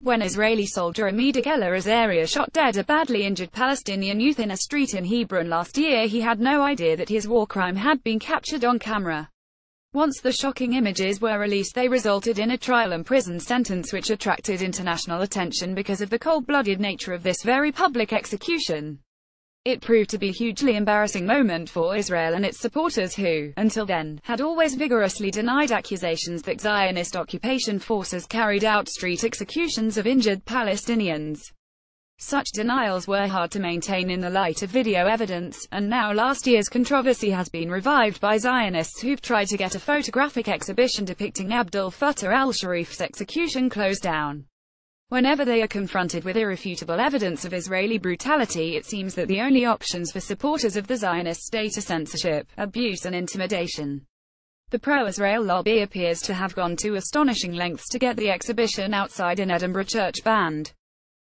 when Israeli soldier Amida Geller Azaria shot dead a badly injured Palestinian youth in a street in Hebron last year, he had no idea that his war crime had been captured on camera. Once the shocking images were released, they resulted in a trial and prison sentence which attracted international attention because of the cold-blooded nature of this very public execution. It proved to be a hugely embarrassing moment for Israel and its supporters who, until then, had always vigorously denied accusations that Zionist occupation forces carried out street executions of injured Palestinians. Such denials were hard to maintain in the light of video evidence, and now last year's controversy has been revived by Zionists who've tried to get a photographic exhibition depicting Abdel Fattah al-Sharif's execution closed down. Whenever they are confronted with irrefutable evidence of Israeli brutality, it seems that the only options for supporters of the Zionist state are censorship, abuse and intimidation. The pro-Israel lobby appears to have gone to astonishing lengths to get the exhibition outside an Edinburgh church banned.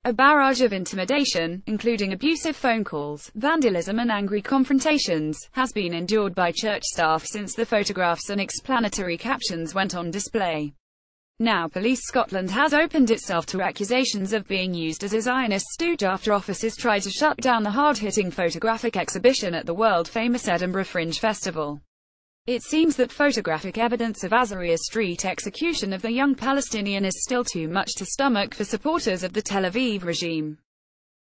A barrage of intimidation, including abusive phone calls, vandalism and angry confrontations, has been endured by church staff since the photographs and explanatory captions went on display. Now Police Scotland has opened itself to accusations of being used as a Zionist stooge after officers tried to shut down the hard-hitting photographic exhibition at the world-famous Edinburgh Fringe Festival. It seems that photographic evidence of Azaria's street execution of the young Palestinian is still too much to stomach for supporters of the Tel Aviv regime.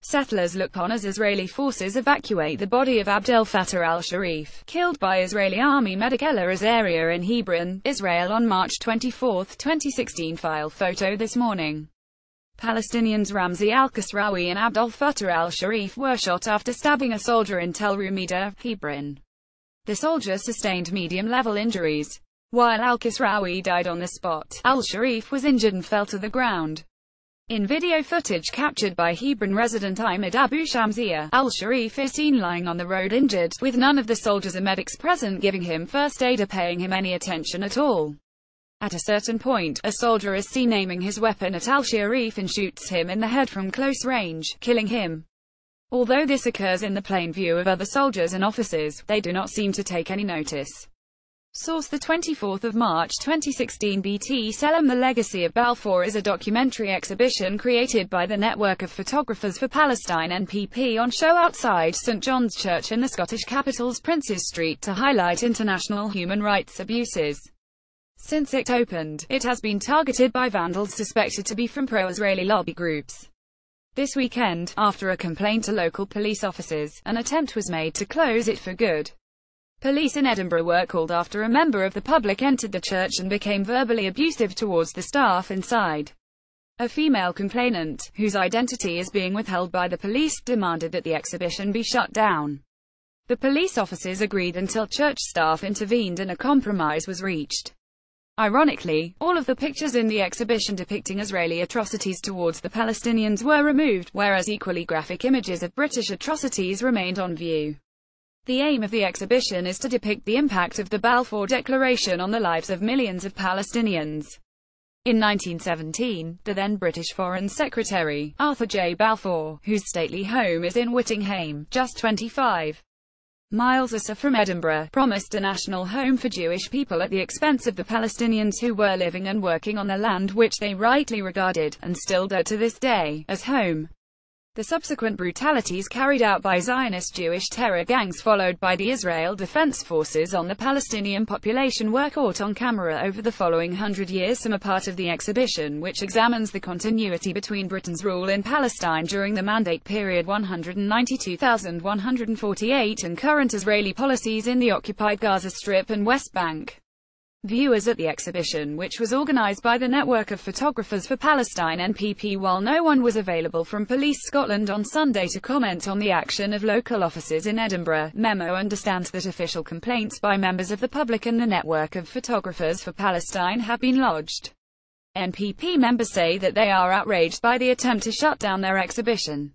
Settlers look on as Israeli forces evacuate the body of Abdel Fattah al-Sharif, killed by Israeli Army medic Geller Azaria in Hebron, Israel on March 24, 2016. File photo this morning. Palestinians Ramzi al-Kasraoui and Abdel Fattah al-Sharif were shot after stabbing a soldier in Tel Rumida, Hebron. The soldier sustained medium-level injuries. While al-Kasraoui died on the spot, al-Sharif was injured and fell to the ground. In video footage captured by Hebron resident Ahmed Abu Shamsia, al-Sharif is seen lying on the road injured, with none of the soldiers or medics present giving him first aid or paying him any attention at all. At a certain point, a soldier is seen aiming his weapon at al-Sharif and shoots him in the head from close range, killing him. Although this occurs in the plain view of other soldiers and officers, they do not seem to take any notice. Source: the 24th of March 2016. BT Selim. The Legacy of Balfour is a documentary exhibition created by the Network of Photographers for Palestine (NPP) on show outside St John's Church in the Scottish capital's Princes Street to highlight international human rights abuses. Since it opened, it has been targeted by vandals suspected to be from pro-Israeli lobby groups. This weekend, after a complaint to local police officers, an attempt was made to close it for good. Police in Edinburgh were called after a member of the public entered the church and became verbally abusive towards the staff inside. A female complainant, whose identity is being withheld by the police, demanded that the exhibition be shut down. The police officers agreed until church staff intervened and a compromise was reached. Ironically, all of the pictures in the exhibition depicting Israeli atrocities towards the Palestinians were removed, whereas equally graphic images of British atrocities remained on view. The aim of the exhibition is to depict the impact of the Balfour Declaration on the lives of millions of Palestinians. In 1917, the then British Foreign Secretary, Arthur J. Balfour, whose stately home is in Whittinghame, just 25 miles or so from Edinburgh, promised a national home for Jewish people at the expense of the Palestinians who were living and working on the land which they rightly regarded, and still do to this day, as home. The subsequent brutalities carried out by Zionist Jewish terror gangs followed by the Israel Defense Forces on the Palestinian population were caught on camera over the following 100 years. Some are part of the exhibition, which examines the continuity between Britain's rule in Palestine during the Mandate period 192,148 and current Israeli policies in the occupied Gaza Strip and West Bank. Viewers at the exhibition, which was organized by the Network of Photographers for Palestine (NPP), while no one was available from Police Scotland on Sunday to comment on the action of local officers in Edinburgh, memo understands that official complaints by members of the public and the Network of Photographers for Palestine have been lodged. NPP members say that they are outraged by the attempt to shut down their exhibition.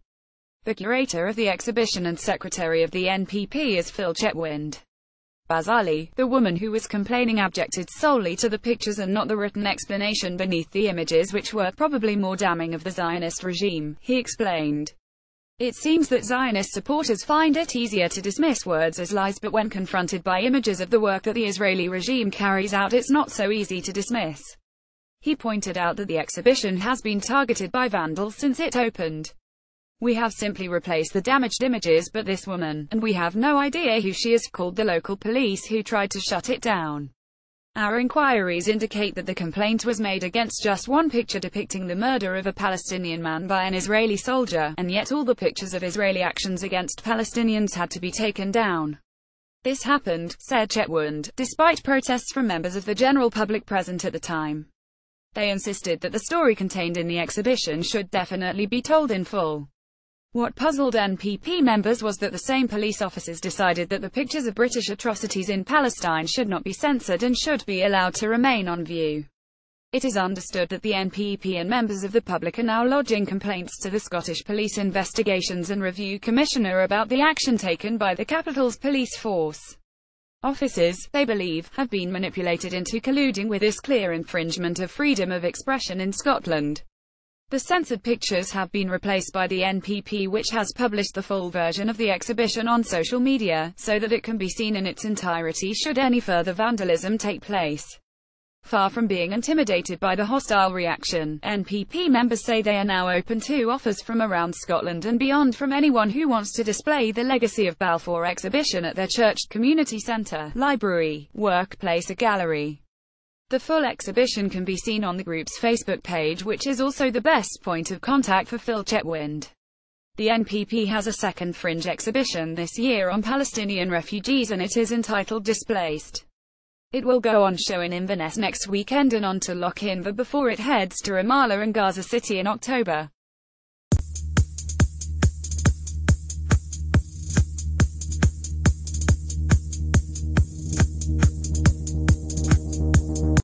The curator of the exhibition and secretary of the NPP is Phil Chetwynd. Bazali, the woman who was complaining, objected solely to the pictures and not the written explanation beneath the images, which were probably more damning of the Zionist regime, he explained. It seems that Zionist supporters find it easier to dismiss words as lies, but when confronted by images of the work that the Israeli regime carries out, it's not so easy to dismiss. He pointed out that the exhibition has been targeted by vandals since it opened. We have simply replaced the damaged images, but this woman, and we have no idea who she is, called the local police who tried to shut it down. Our inquiries indicate that the complaint was made against just one picture depicting the murder of a Palestinian man by an Israeli soldier, and yet all the pictures of Israeli actions against Palestinians had to be taken down. This happened, said Chetwynd, despite protests from members of the general public present at the time. They insisted that the story contained in the exhibition should definitely be told in full. What puzzled NPP members was that the same police officers decided that the pictures of British atrocities in Palestine should not be censored and should be allowed to remain on view. It is understood that the NPP and members of the public are now lodging complaints to the Scottish Police Investigations and Review Commissioner about the action taken by the capital's police force. Officers, they believe, have been manipulated into colluding with this clear infringement of freedom of expression in Scotland. The censored pictures have been replaced by the NPP, which has published the full version of the exhibition on social media, so that it can be seen in its entirety should any further vandalism take place. Far from being intimidated by the hostile reaction, NPP members say they are now open to offers from around Scotland and beyond from anyone who wants to display the legacy of Balfour exhibition at their church, community centre, library, workplace or gallery. The full exhibition can be seen on the group's Facebook page, which is also the best point of contact for Phil Chetwynd. The NPP has a second fringe exhibition this year on Palestinian refugees, and it is entitled Displaced. It will go on show in Inverness next weekend and on to Loch Inver before it heads to Ramallah and Gaza City in October.